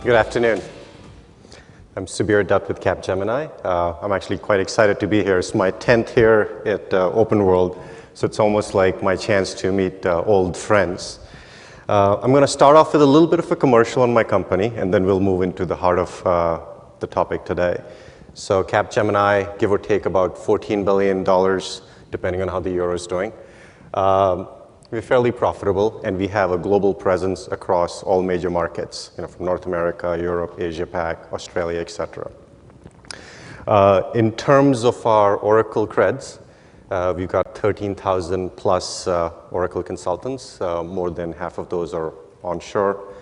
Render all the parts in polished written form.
Good afternoon. I'm Subir Dutt with Capgemini. I'm actually quite excited to be here. It's my 10th here at Open World, so it's almost like my chance to meet old friends. I'm going to start off with a little bit of a commercial on my company, and then we'll move into the heart of the topic today. So Capgemini, give or take about $14 billion, depending on how the euro is doing. We're fairly profitable, and we have a global presence across all major markets, from North America, Europe, Asia Pac, Australia, etc. In terms of our Oracle creds, we've got 13,000 plus Oracle consultants. More than half of those are onshore.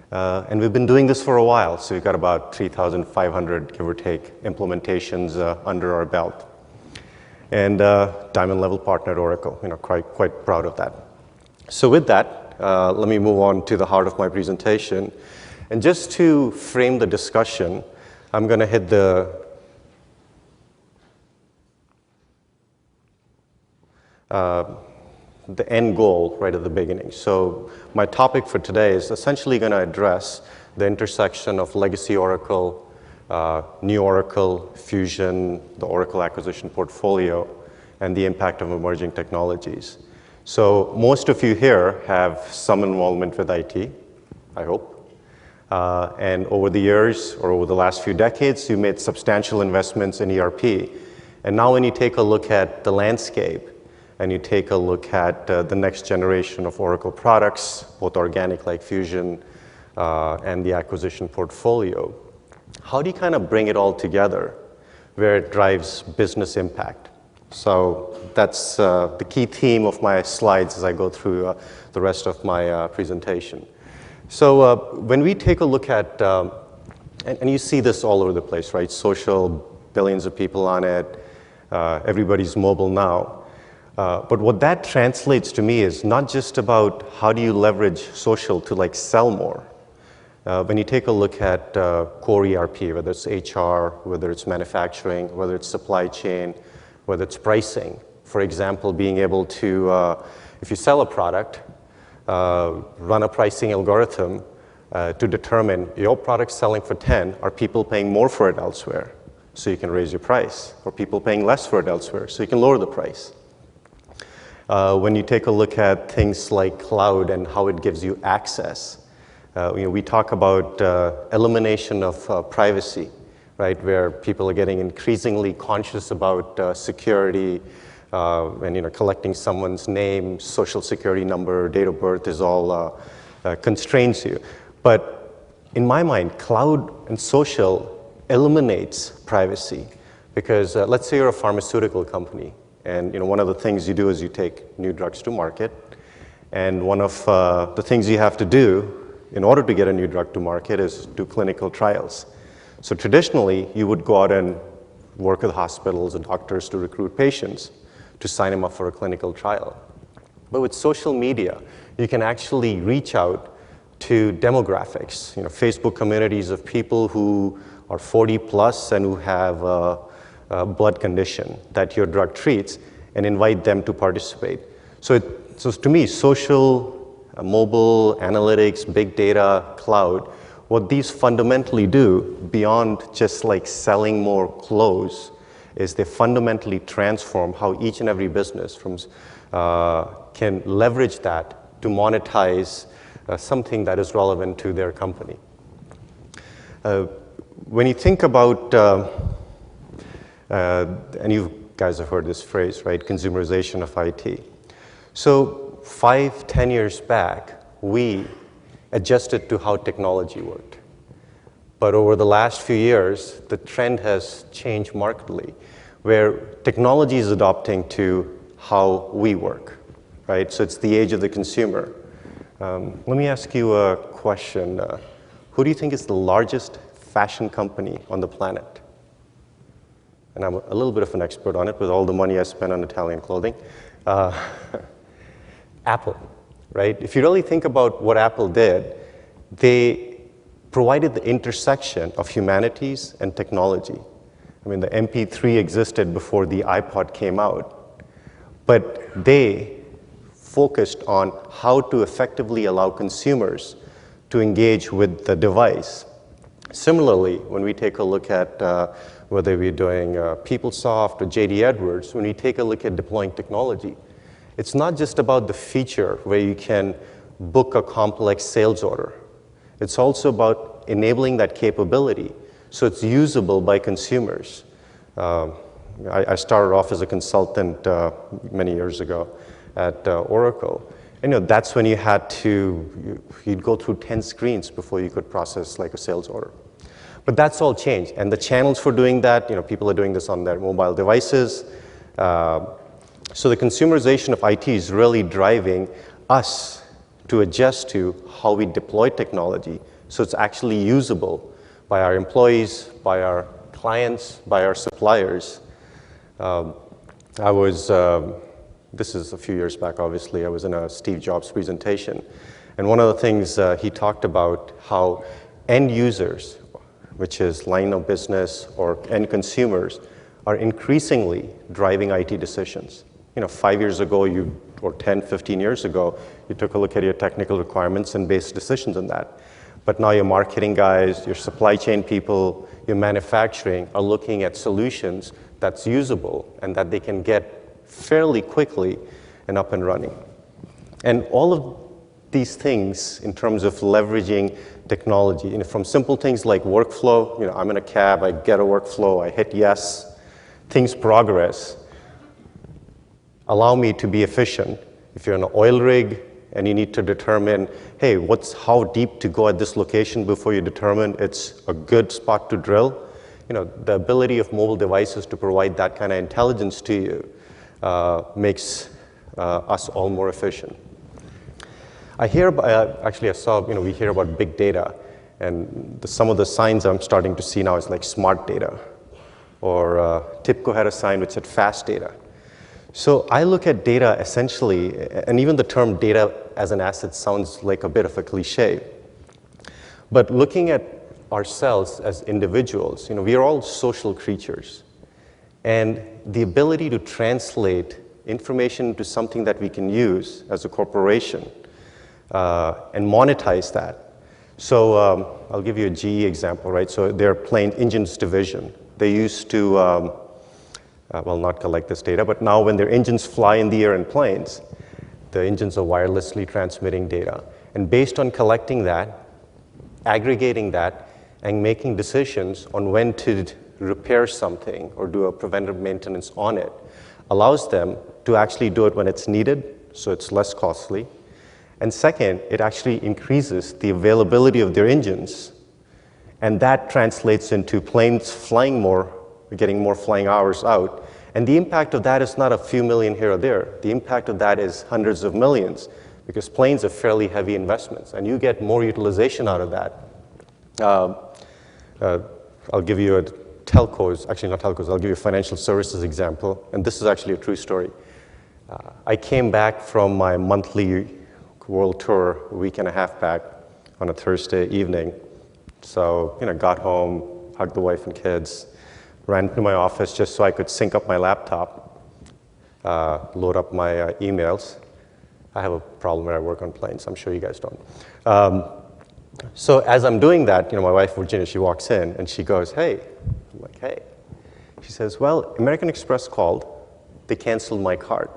And we've been doing this for a while, so we've got about 3,500, give or take, implementations under our belt. And diamond level partner at Oracle, quite proud of that. So with that, let me move on to the heart of my presentation. And just to frame the discussion, I'm going to hit the end goal right at the beginning. So my topic for today is essentially going to address the intersection of legacy Oracle, new Oracle, Fusion, the Oracle acquisition portfolio, and the impact of emerging technologies. So most of you here have some involvement with IT, I hope. And over the years, or over the last few decades, you made substantial investments in ERP. And now when you take a look at the landscape, and you take a look at the next generation of Oracle products, both organic like Fusion and the acquisition portfolio, how do you kind of bring it all together where it drives business impact? So that's the key theme of my slides as I go through the rest of my presentation. So when we take a look at, and you see this all over the place, right? Social, billions of people on it, everybody's mobile now. But what that translates to me is not just about how do you leverage social to sell more. When you take a look at core ERP, whether it's HR, whether it's manufacturing, whether it's supply chain, whether it's pricing, for example, being able to, if you sell a product, run a pricing algorithm to determine your product selling for 10, are people paying more for it elsewhere? So you can raise your price, or people paying less for it elsewhere, so you can lower the price. When you take a look at things like cloud and how it gives you access, we talk about elimination of privacy, right, where people are getting increasingly conscious about security, and collecting someone's name, social security number, date of birth is all constrains you. But in my mind, cloud and social eliminates privacy because let's say you're a pharmaceutical company, and one of the things you do is you take new drugs to market, and one of the things you have to do in order to get a new drug to market is do clinical trials. So traditionally, you would go out and work with hospitals and doctors to recruit patients to sign them up for a clinical trial. But with social media, you can actually reach out to demographics, Facebook communities of people who are 40 plus and who have a blood condition that your drug treats, and invite them to participate. So to me, social, mobile, analytics, big data, cloud, what these fundamentally do, beyond just selling more clothes, is they fundamentally transform how each and every business can leverage that to monetize something that is relevant to their company. When you think about, and you guys have heard this phrase, right, consumerization of IT. So 5-10 years back, we adjusted to how technology worked. But over the last few years, the trend has changed markedly, where technology is adopting to how we work, right? So it's the age of the consumer. Let me ask you a question. Who do you think is the largest fashion company on the planet? And I'm a little bit of an expert on it with all the money I spend on Italian clothing. Apple. Right? If you really think about what Apple did, they provided the intersection of humanities and technology. I mean, the MP3 existed before the iPod came out, but they focused on how to effectively allow consumers to engage with the device Similarly, when we take a look at whether we're doing PeopleSoft or JD Edwards, when we take a look at deploying technology, it's not just about the feature where you can book a complex sales order. It's also about enabling that capability so it's usable by consumers. I started off as a consultant many years ago at Oracle. And that's when you'd go through 10 screens before you could process like a sales order. But that's all changed. And the channels for doing that, people are doing this on their mobile devices. So the consumerization of IT is really driving us to adjust to how we deploy technology so it's actually usable by our employees, by our clients, by our suppliers. This is a few years back, obviously. I was in a Steve Jobs presentation. And one of the things he talked about how end users, which is line of business or end consumers, are increasingly driving IT decisions. 5 years ago, or 10, 15 years ago, you took a look at your technical requirements and based decisions on that. But now your marketing guys, your supply chain people, your manufacturing are looking at solutions that's usable and that they can get fairly quickly and up and running. And all of these things in terms of leveraging technology, from simple things like workflow, I'm in a cab, I get a workflow, I hit yes, things progress, allow me to be efficient. If you're in an oil rig and you need to determine, hey, how deep to go at this location before you determine it's a good spot to drill, the ability of mobile devices to provide that kind of intelligence to you makes us all more efficient. we hear about big data, and some of the signs I'm starting to see now is like smart data, or TIPCO had a sign which said fast data. So I look at data essentially, and even the term data as an asset sounds like a bit of a cliche, but looking at ourselves as individuals, we are all social creatures, and the ability to translate information into something that we can use as a corporation and monetize that. So I'll give you a GE example, right? So their plane engines division, they used to, not collect this data, but now when their engines fly in the air in planes, the engines are wirelessly transmitting data. And based on collecting that, aggregating that, and making decisions on when to repair something or do a preventive maintenance on it, allows them to actually do it when it's needed, so it's less costly. And second, it actually increases the availability of their engines, and that translates into planes flying more, getting more flying hours out. And the impact of that is not a few million here or there. The impact of that is hundreds of millions, because planes are fairly heavy investments, and you get more utilization out of that. I'll give you a telcos, actually not telcos, I'll give you a financial services example, and this is actually a true story. I came back from my monthly world tour a week and a half back on a Thursday evening. So, got home, hugged the wife and kids, ran to my office just so I could sync up my laptop, load up my emails. I have a problem where I work on planes. I'm sure you guys don't. So as I'm doing that, my wife, Virginia, she walks in and she goes, "Hey." I'm like, "Hey." She says, "Well, American Express called. They canceled my card."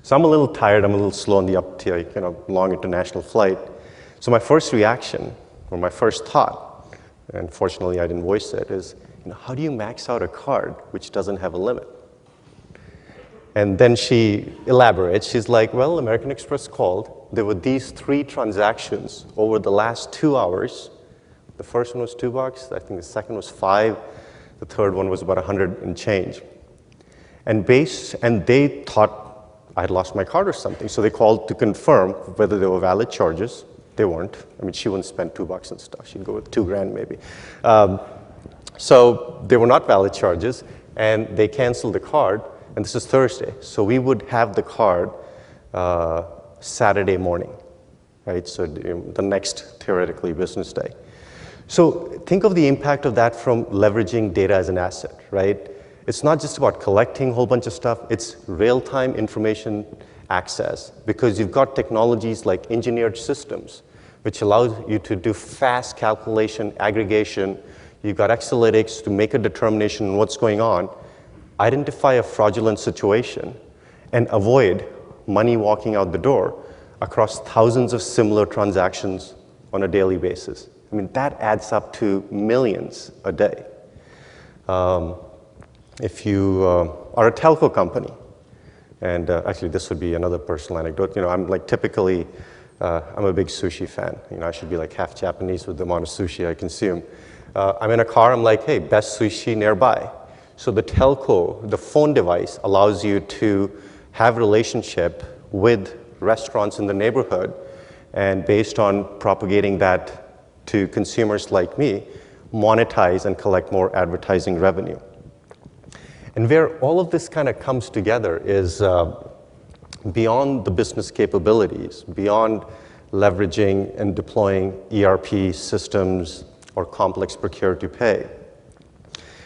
So I'm a little tired. I'm a little slow on the uptake, long international flight. So my first reaction, or my first thought, and fortunately I didn't voice it, is, how do you max out a card which doesn't have a limit? And then she elaborates. She's like, "Well, American Express called. There were these 3 transactions over the last 2 hours. The first one was $2. I think the second was $5. The third one was about 100 and change. And they thought I had lost my card or something. So they called to confirm whether they were valid charges. They weren't. I mean, she wouldn't spend $2 and stuff. She'd go with $2,000 maybe. So they were not valid charges, and they canceled the card. And this is Thursday. So we would have the card Saturday morning, right? So the next, theoretically, business day. So think of the impact of that from leveraging data as an asset, right? It's not just about collecting a whole bunch of stuff. It's real-time information access, because you've got technologies like engineered systems, which allows you to do fast calculation, aggregation. You've got Exalytics to make a determination on what's going on, identify a fraudulent situation, and avoid money walking out the door across thousands of similar transactions on a daily basis. I mean, that adds up to millions a day. If you are a telco company, and actually this would be another personal anecdote, I'm like typically, I'm a big sushi fan. I should be like half Japanese with the amount of sushi I consume. I'm in a car, I'm like, hey, best sushi nearby. So the telco, the phone device, allows you to have relationship with restaurants in the neighborhood, and based on propagating that to consumers like me, monetize and collect more advertising revenue. And where all of this kind of comes together is beyond the business capabilities, beyond leveraging and deploying ERP systems or complex procure-to-pay,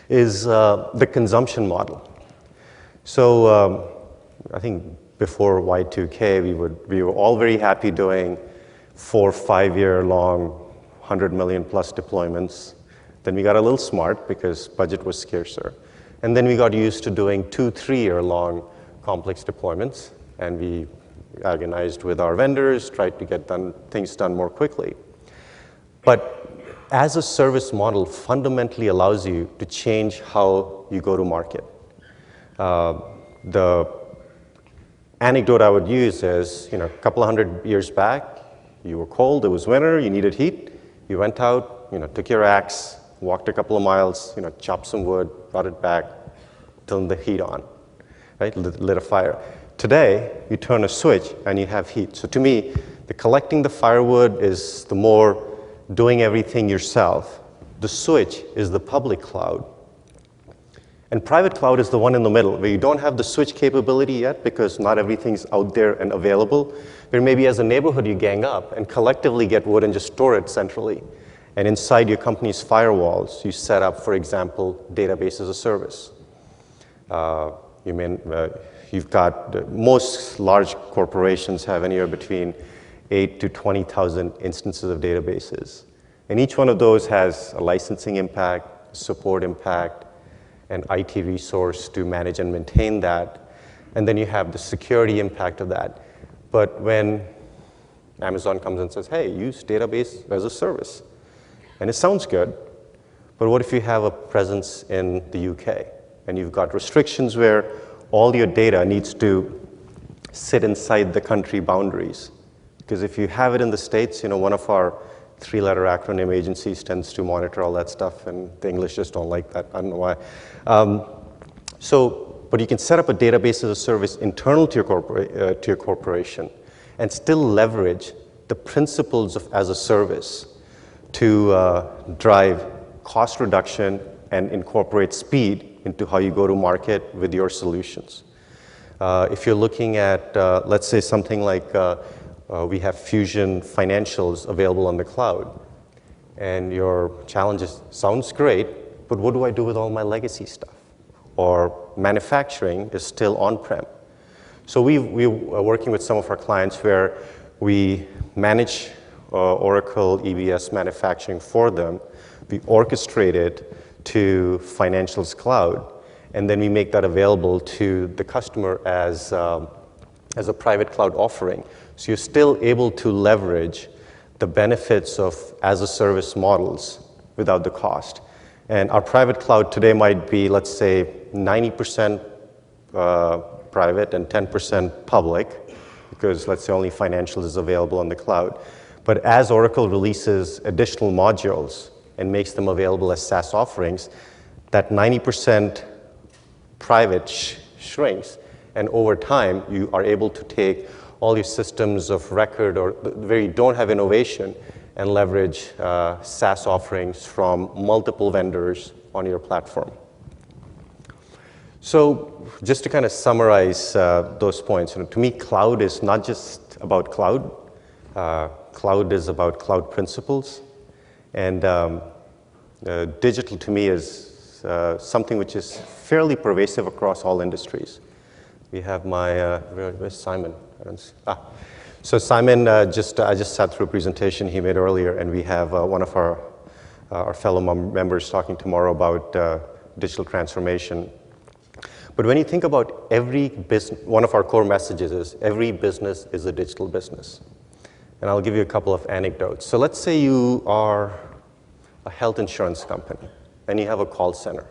is the consumption model. So I think before Y2K, we were all very happy doing 4 or 5 year long, 100 million plus deployments. Then we got a little smart because budget was scarcer. And then we got used to doing 2 or 3 year long complex deployments, and we agonized with our vendors, tried to get things done more quickly. But as a service model fundamentally allows you to change how you go to market. The anecdote I would use is, a couple of 100 years back, you were cold, it was winter, you needed heat, you went out, took your axe, walked a couple of miles, chopped some wood, brought it back, turned the heat on, right? Lit a fire. Today, you turn a switch and you have heat. So to me, the collecting the firewood is the more doing everything yourself. The switch is the public cloud. And private cloud is the one in the middle, where you don't have the switch capability yet because not everything's out there and available. Where maybe as a neighborhood you gang up and collectively get wood and just store it centrally. And inside your company's firewalls, you set up, for example, database as a service. You've got, most large corporations have anywhere between 8 to 20,000 instances of databases. And each one of those has a licensing impact, support impact, an IT resource to manage and maintain that. And then you have the security impact of that. But when Amazon comes and says, hey, use database as a service, and it sounds good, but what if you have a presence in the UK and you've got restrictions where all your data needs to sit inside the country boundaries? Because if you have it in the States, one of our 3-letter acronym agencies tends to monitor all that stuff, and the English just don't like that. I don't know why. But you can set up a database as a service internal to your corporation and still leverage the principles of as a service to drive cost reduction and incorporate speed into how you go to market with your solutions. If you're looking at, let's say, something like we have Fusion financials available on the cloud, and your challenge sounds great, but what do I do with all my legacy stuff? Or manufacturing is still on-prem. So we are working with some of our clients where we manage Oracle EBS manufacturing for them. We orchestrate it to Financials Cloud, and then we make that available to the customer as a private cloud offering. So you're still able to leverage the benefits of as-a-service models without the cost. And our private cloud today might be, let's say, 90% private and 10% public, because let's say only Financials is available on the cloud. But as Oracle releases additional modules and makes them available as SaaS offerings, that 90% private shrinks. And over time, you are able to take all your systems of record or where you don't have innovation and leverage SaaS offerings from multiple vendors on your platform. So just to kind of summarize those points, to me, cloud is not just about cloud. Cloud is about cloud principles. And digital to me is something which is fairly pervasive across all industries. We have my, where's Simon? So Simon, I just sat through a presentation he made earlier, and we have one of our fellow members talking tomorrow about digital transformation. But when you think about every business, one of our core messages is every business is a digital business. And I'll give you a couple of anecdotes. So let's say you are a health insurance company, and you have a call center,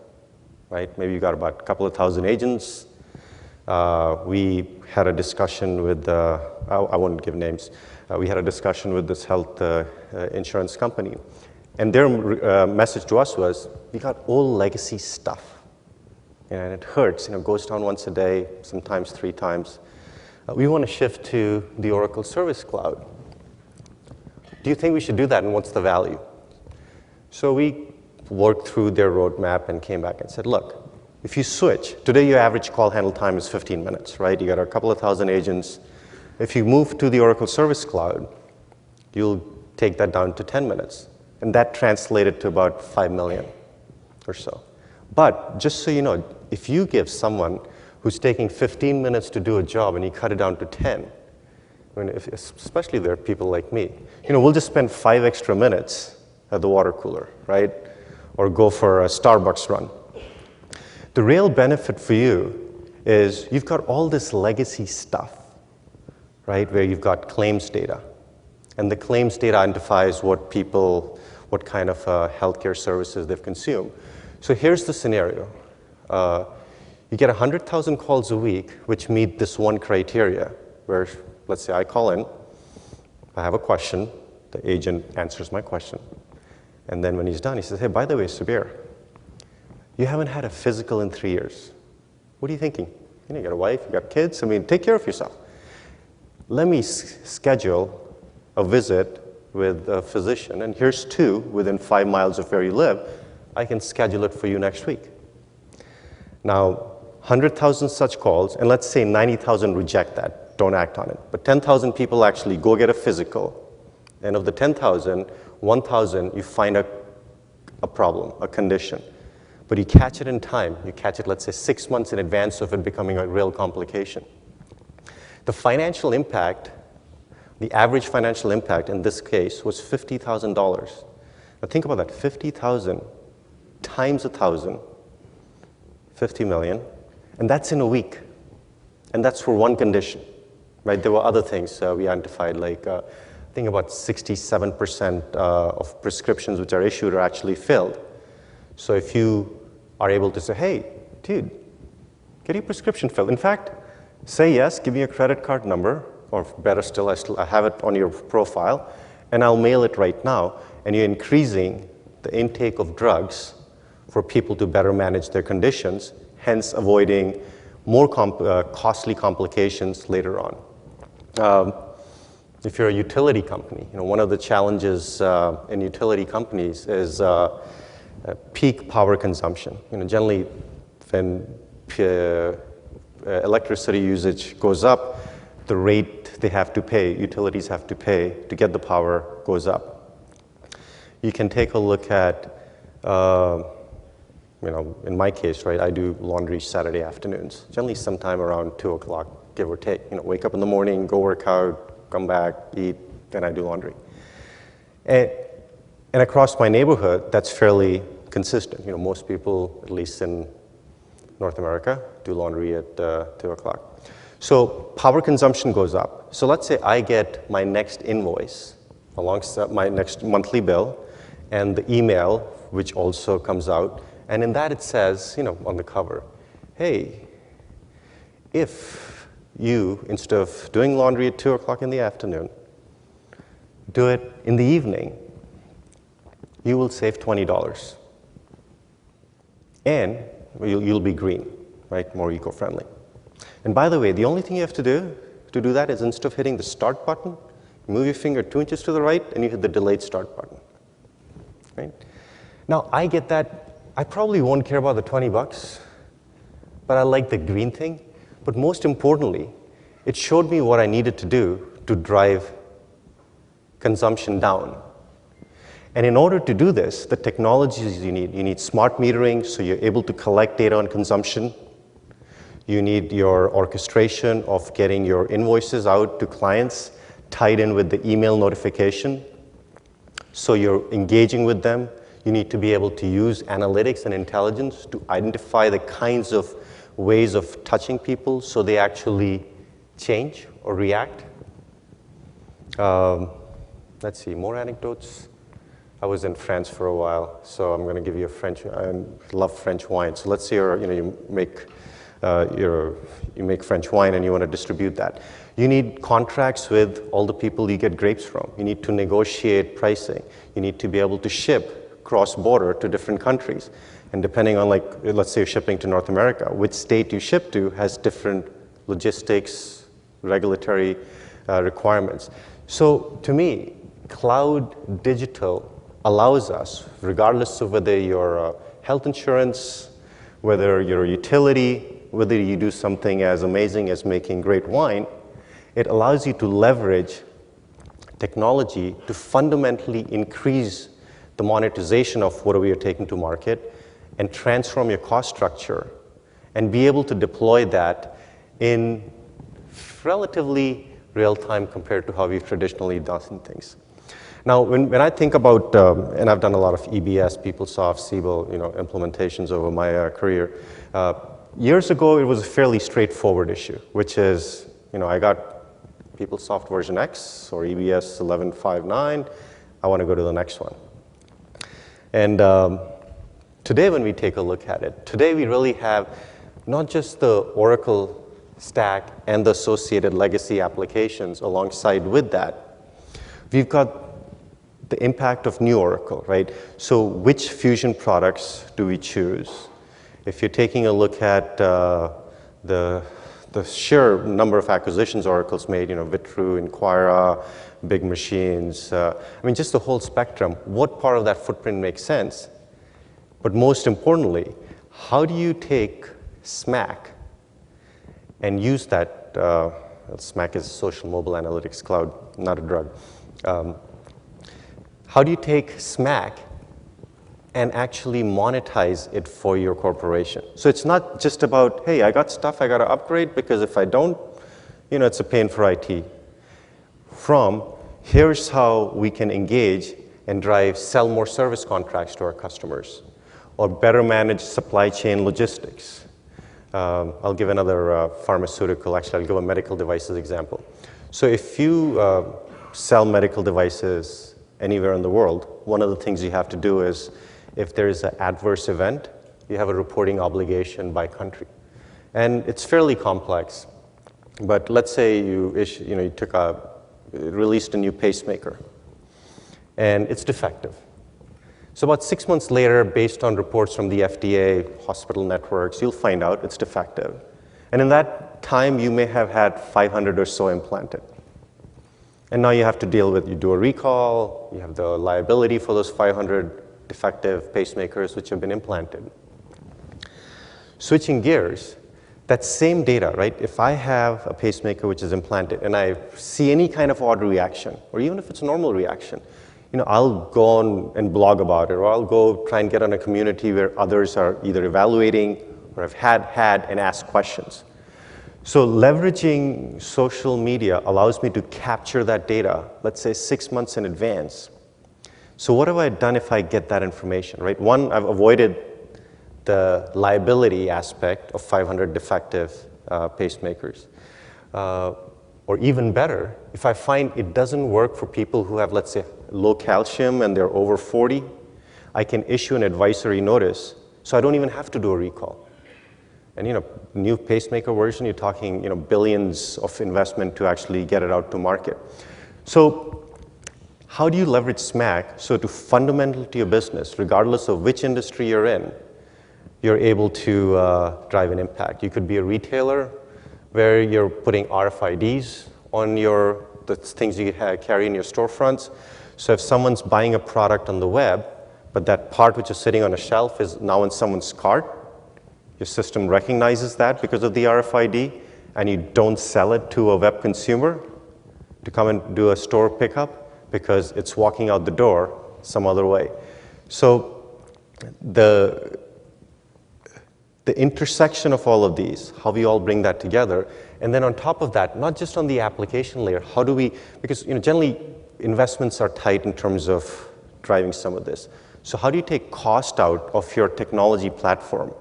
right? Maybe you got about a couple of thousand agents. We had a discussion with, I won't give names, we had a discussion with this health insurance company. And their message to us was, we got old legacy stuff. And it hurts, it goes down once a day, sometimes 3 times. We want to shift to the Oracle Service Cloud. Do you think we should do that, and what's the value? So we worked through their roadmap and came back and said, look, if you switch, today your average call handle time is 15 minutes, right? You got a couple of thousand agents. If you move to the Oracle Service Cloud, you'll take that down to 10 minutes. And that translated to about 5 million or so. But just so you know, if you give someone who's taking 15 minutes to do a job and you cut it down to 10, I mean, especially there are people like me, we'll just spend 5 extra minutes at the water cooler, right? Or go for a Starbucks run. The real benefit for you is you've got all this legacy stuff, right? Where you've got claims data. And the claims data identifies what kind of healthcare services they've consumed. So here's the scenario. You get 100,000 calls a week, which meet this one criteria, where, let's say I call in, I have a question, the agent answers my question. And then when he's done, he says, hey, by the way, Subir, you haven't had a physical in 3 years. What are you thinking? You got a wife, you got kids, take care of yourself. Let me schedule a visit with a physician, and here's 2 within 5 miles of where you live. I can schedule it for you next week. Now, 100,000 such calls, and let's say 90,000 reject that, don't act on it. But 10,000 people actually go get a physical, and of the 10,000, 1,000 you find a problem, a condition. But you catch it in time. You catch it, let's say, 6 months in advance of it becoming a real complication. The financial impact, the average financial impact in this case was $50,000. Now think about that, 50,000 times 1,000, 50 million, and that's in a week. And that's for one condition, right? There were other things we identified, like I think about 67% of prescriptions which are issued are actually filled. So if you are able to say, hey, dude, get your prescription filled. In fact, say yes, give me your credit card number, or better still, I have it on your profile, and I'll mail it right now, and you're increasing the intake of drugs for people to better manage their conditions, hence avoiding more costly complications later on. If you're a utility company, one of the challenges in utility companies is peak power consumption. Generally, when electricity usage goes up, the rate they have to pay, utilities have to pay to get the power goes up. You can take a look at, in my case, right, I do laundry Saturday afternoons, generally sometime around 2 o'clock, give or take. Wake up in the morning, go work out, come back, eat, then I do laundry. And across my neighborhood, that's fairly consistent. Most people, at least in North America, do laundry at 2 o'clock. So power consumption goes up. So let's say I get my next invoice alongside my next monthly bill and the email, which also comes out. And in that it says, on the cover, hey, if you, instead of doing laundry at 2 o'clock in the afternoon, do it in the evening, you will save $20. And you'll be green, right? More eco-friendly. And by the way, the only thing you have to do that is instead of hitting the start button, move your finger 2 inches to the right, and you hit the delayed start button, right? Now, I get that. I probably won't care about the $20, but I like the green thing. But most importantly, it showed me what I needed to do to drive consumption down. And in order to do this, the technologies you need smart metering, so you're able to collect data on consumption. You need your orchestration of getting your invoices out to clients tied in with the email notification. So you're engaging with them. You need to be able to use analytics and intelligence to identify the kinds of ways of touching people so they actually change or react. Let's see, more anecdotes. I was in France for a while, so I'm going to give you a French. I love French wine. So let's say you make French wine and you want to distribute that. You need contracts with all the people you get grapes from. You need to negotiate pricing. You need to be able to ship cross-border to different countries. And depending on, let's say you're shipping to North America, which state you ship to has different logistics, regulatory requirements. So to me, cloud digital allows us, regardless of whether you're health insurance, whether you're a utility, whether you do something as amazing as making great wine, it allows you to leverage technology to fundamentally increase the monetization of whatever you're taking to market and transform your cost structure and be able to deploy that in relatively real time compared to how we've traditionally done things. Now, when I think about, and I've done a lot of EBS, PeopleSoft, Siebel, implementations over my career. Years ago, it was a fairly straightforward issue, which is, I got PeopleSoft version X or EBS 11.5.9. I want to go to the next one. And today, when we take a look at it, today we really have not just the Oracle stack and the associated legacy applications alongside with that. We've got the impact of new Oracle, right? So which Fusion products do we choose? If you're taking a look at the sheer number of acquisitions Oracle's made, Vitru, Inquira, big machines, just the whole spectrum, what part of that footprint makes sense? But most importantly, how do you take SMAC and use that, SMAC is Social Mobile Analytics Cloud, not a drug. How do you take SMAC and actually monetize it for your corporation? So it's not just about, hey, I got stuff I got to upgrade because if I don't, it's a pain for IT. From here's how we can engage and sell more service contracts to our customers or better manage supply chain logistics. I'll give another pharmaceutical, actually I'll give a medical devices example. So if you sell medical devices anywhere in the world, one of the things you have to do is if there is an adverse event, you have a reporting obligation by country. And it's fairly complex. But let's say you released a new pacemaker and it's defective. So about 6 months later, based on reports from the FDA, hospital networks, you'll find out it's defective. And in that time, you may have had 500 or so implanted. And now you have to deal with, you do a recall, you have the liability for those 500 defective pacemakers which have been implanted. Switching gears, that same data, right? If I have a pacemaker which is implanted and I see any kind of odd reaction, or even if it's a normal reaction, I'll go on and blog about it, or I'll go try and get on a community where others are either evaluating or have had and ask questions. So leveraging social media allows me to capture that data, let's say 6 months in advance. So what have I done if I get that information, right? One, I've avoided the liability aspect of 500 defective pacemakers. Or even better, if I find it doesn't work for people who have, let's say, low calcium and they're over 40, I can issue an advisory notice, so I don't even have to do a recall. And new pacemaker version, you're talking billions of investment to actually get it out to market. So how do you leverage SMAC so to fundamental to your business, regardless of which industry you're in, you're able to drive an impact? You could be a retailer where you're putting RFIDs on the things you carry in your storefronts. So if someone's buying a product on the web, but that part which is sitting on a shelf is now in someone's cart, your system recognizes that because of the RFID, and you don't sell it to a web consumer to come and do a store pickup because it's walking out the door some other way. So the the intersection of all of these, how we all bring that together, and then on top of that, not just on the application layer, how do we, because generally investments are tight in terms of driving some of this. So how do you take cost out of your technology platform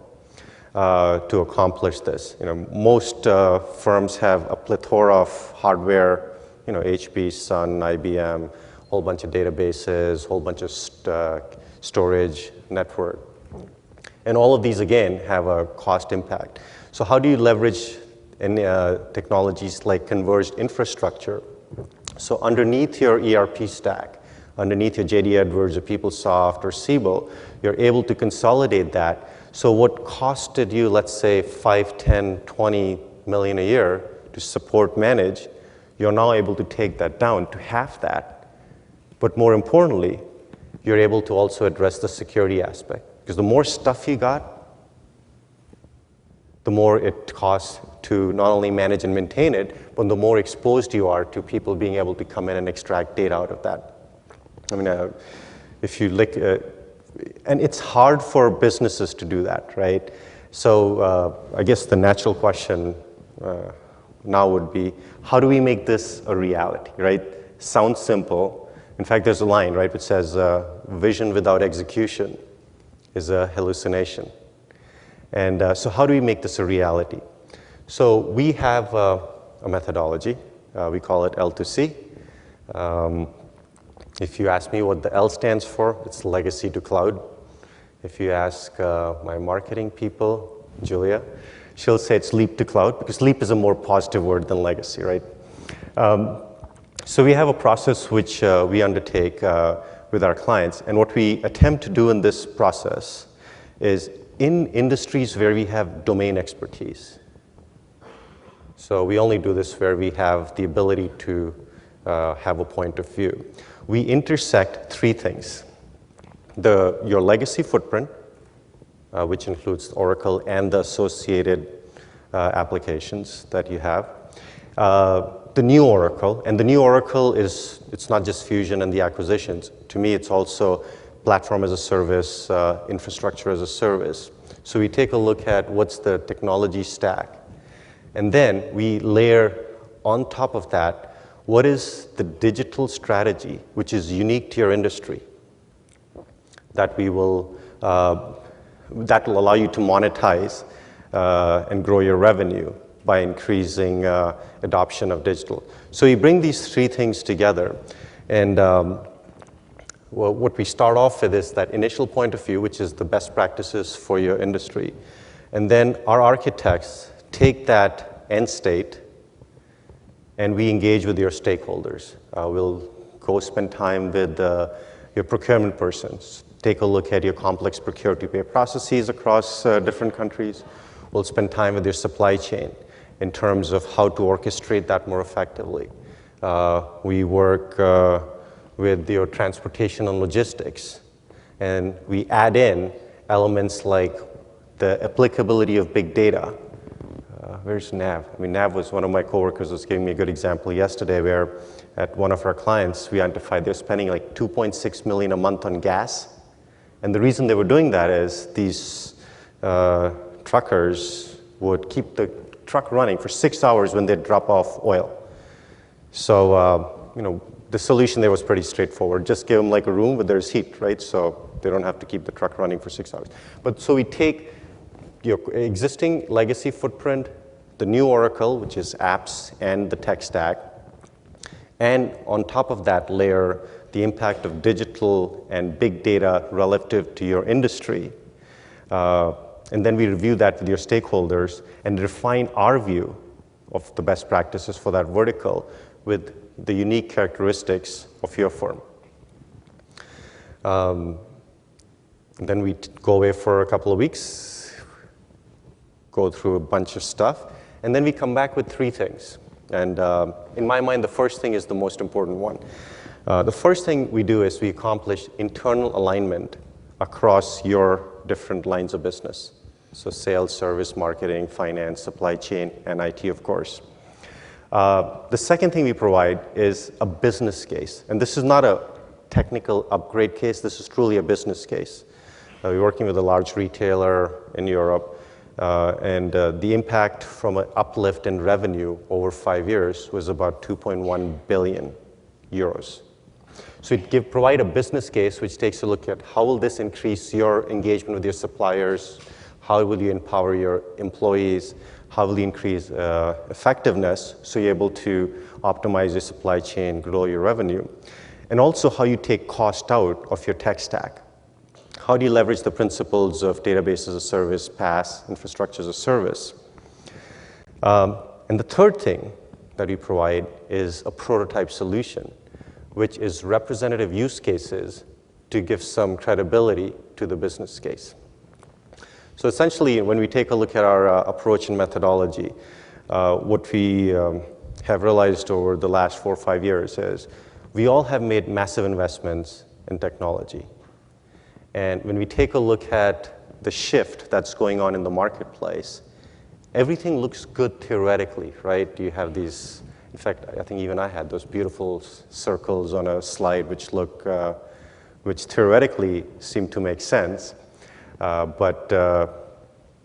to accomplish this? Most firms have a plethora of hardware, HP, Sun, IBM, whole bunch of databases, whole bunch of storage, network. And all of these, again, have a cost impact. So how do you leverage technologies like converged infrastructure? So underneath your ERP stack, underneath your JD Edwards or PeopleSoft or Siebel, you're able to consolidate that. So what costed you, let's say, 5, 10, 20 million a year to support manage, you're now able to take that down to half that. But more importantly, you're able to also address the security aspect. Because the more stuff you got, the more it costs to not only manage and maintain it, but the more exposed you are to people being able to come in and extract data out of that. I mean, if you look, and it's hard for businesses to do that, right? So I guess the natural question now would be, how do we make this a reality, right? Sounds simple. In fact, there's a line, right, which says, vision without execution is a hallucination. And so how do we make this a reality? So we have a methodology. We call it L2C. If you ask me what the L stands for, it's legacy to cloud. If you ask my marketing people, Julia, she'll say it's leap to cloud, because leap is a more positive word than legacy, right? So we have a process which we undertake with our clients. And what we attempt to do in this process is in industries where we have domain expertise. So we only do this where we have the ability to have a point of view. We intersect three things. Your legacy footprint, which includes Oracle and the associated applications that you have. The new Oracle, and the new Oracle it's not just Fusion and the acquisitions. To me, it's also platform as a service, infrastructure as a service. So we take a look at what's the technology stack. And then we layer on top of that, what is the digital strategy, which is unique to your industry, that will allow you to monetize and grow your revenue by increasing adoption of digital. So you bring these three things together, and what we start off with is that initial point of view, which is the best practices for your industry. And then our architects take that end state, and we engage with your stakeholders. We'll go spend time with your procurement persons, take a look at your complex procure-to-pay processes across different countries. We'll spend time with your supply chain in terms of how to orchestrate that more effectively. We work with your transportation and logistics, and we add in elements like the applicability of big data. Where's Nav? I mean, Nav was one of my coworkers was giving me a good example yesterday where at one of our clients, we identified they're spending like 2.6 million a month on gas. And the reason they were doing that is these truckers would keep the truck running for 6 hours when they drop off oil. So, the solution there was pretty straightforward. Just give them like a room where there's heat, right? So they don't have to keep the truck running for 6 hours. But so we take your existing legacy footprint, the new Oracle, which is apps and the tech stack, and on top of that layer, the impact of digital and big data relative to your industry. And then we review that with your stakeholders and refine our view of the best practices for that vertical with the unique characteristics of your firm. Then we go away for a couple of weeks, go through a bunch of stuff, and then we come back with three things. And in my mind, the first thing is the most important one. The first thing we do is we accomplish internal alignment across your different lines of business. So sales, service, marketing, finance, supply chain, and IT, of course. The second thing we provide is a business case. And this is not a technical upgrade case. This is truly a business case. We're working with a large retailer in Europe. The impact from an uplift in revenue over 5 years was about 2.1 billion euros. So it provide a business case which takes a look at how will this increase your engagement with your suppliers, how will you empower your employees, how will you increase effectiveness so you're able to optimize your supply chain, grow your revenue, and also how you take cost out of your tech stack. How do you leverage the principles of database as a service, PaaS, infrastructure as a service? And the third thing that we provide is a prototype solution, which is representative use cases to give some credibility to the business case. So essentially, when we take a look at our approach and methodology, what we have realized over the last 4 or 5 years is we all have made massive investments in technology. And when we take a look at the shift that's going on in the marketplace, everything looks good theoretically, right? You have these, in fact, I think even I had those beautiful circles on a slide which theoretically seem to make sense. But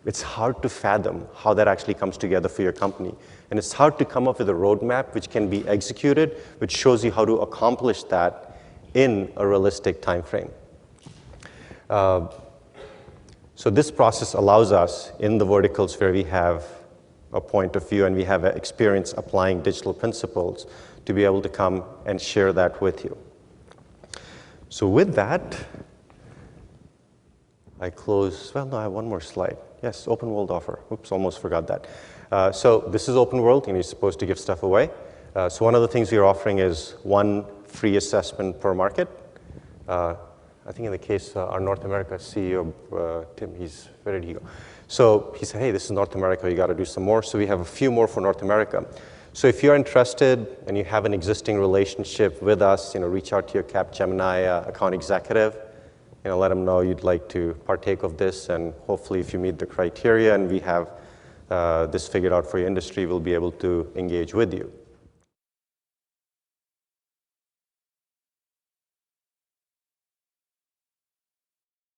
it's hard to fathom how that actually comes together for your company. And it's hard to come up with a roadmap which can be executed, which shows you how to accomplish that in a realistic time frame. So this process allows us, in the verticals where we have a point of view and we have experience applying digital principles, to be able to come and share that with you. So with that, I close. Well, no, I have one more slide. Yes, open world offer. Oops, almost forgot that. So this is open world, and you're supposed to give stuff away. So one of the things we are offering is 1 free assessment per market. I think in the case, our North America CEO, Tim, where did he go? So he said, hey, this is North America, you got to do some more. So we have a few more for North America. So if you're interested and you have an existing relationship with us, reach out to your Capgemini account executive. Let them know you'd like to partake of this, and hopefully if you meet the criteria and we have this figured out for your industry, we'll be able to engage with you.